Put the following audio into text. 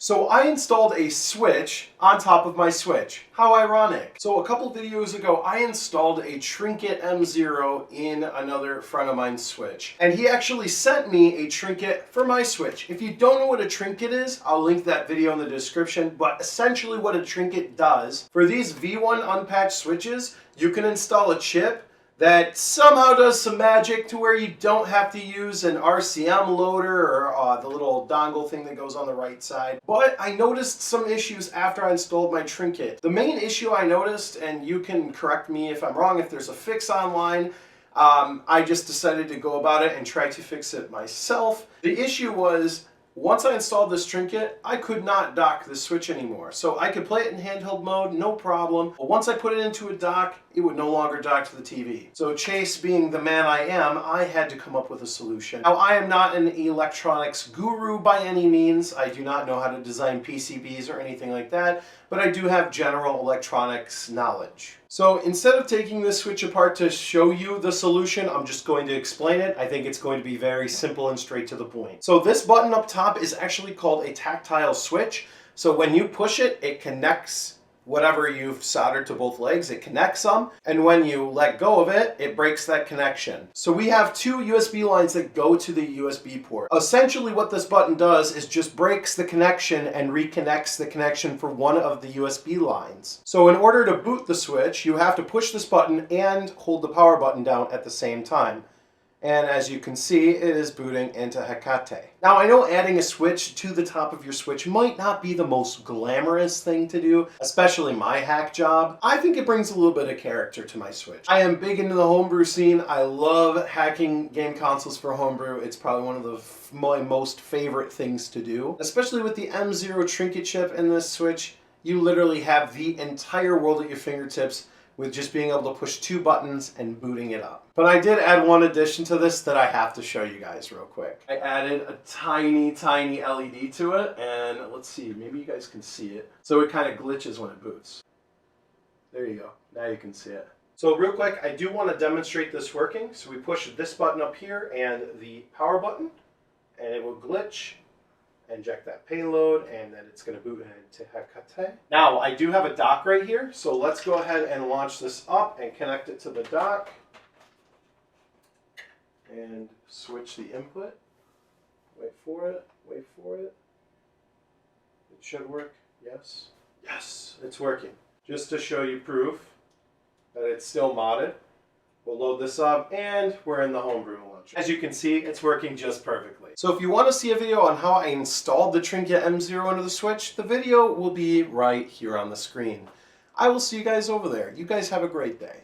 So I installed a switch on top of my switch. How ironic. So a couple videos ago, I installed a Trinket M0 in another friend of mine's switch. And he actually sent me a Trinket for my switch. If you don't know what a Trinket is, I'll link that video in the description. But essentially what a Trinket does, for these V1 unpatched switches, you can install a chip that somehow does some magic to where you don't have to use an RCM loader or the little dongle thing that goes on the right side. But I noticed some issues after I installed my Trinket. The main issue I noticed, and you can correct me if I'm wrong, if there's a fix online, I just decided to go about it and try to fix it myself. The issue was, once I installed this Trinket, I could not dock the switch anymore. So I could play it in handheld mode, no problem. But once I put it into a dock, it would no longer dock to the TV. So Chase, being the man I am, I had to come up with a solution. Now, I am not an electronics guru by any means. I do not know how to design PCBs or anything like that, but I do have general electronics knowledge. So instead of taking this switch apart to show you the solution, I'm just going to explain it. I think it's going to be very simple and straight to the point. So this button up top is actually called a tactile switch. So when you push it, it connects whatever you've soldered to both legs, it connects them, and when you let go of it, it breaks that connection. So we have two USB lines that go to the USB port. Essentially what this button does is just breaks the connection and reconnects the connection for one of the USB lines. So in order to boot the switch, you have to push this button and hold the power button down at the same time. And as you can see, it is booting into H3kate. Now, I know adding a switch to the top of your switch might not be the most glamorous thing to do, especially my hack job. I think it brings a little bit of character to my switch. I am big into the homebrew scene. I love hacking game consoles for homebrew. It's probably one of my most favorite things to do. Especially with the M0 Trinket chip in this switch, you literally have the entire world at your fingertips with just being able to push two buttons and booting it up. But I did add one addition to this that I have to show you guys real quick. I added a tiny LED to it, and let's see, maybe you guys can see it. So it kind of glitches when it boots. There you go, now you can see it. So real quick, I do want to demonstrate this working. So we push this button up here and the power button, and it will glitch, inject that payload, and then it's going to boot into H3kate. Now, I do have a dock right here, so let's go ahead and launch this up and connect it to the dock. And switch the input. Wait for it, wait for it. It should work, yes. Yes, it's working. Just to show you proof that it's still modded, we'll load this up, and we're in the homebrew launcher. As you can see, it's working just perfectly. So if you want to see a video on how I installed the Trinket M0 under the switch, the video will be right here on the screen. I will see you guys over there. You guys have a great day.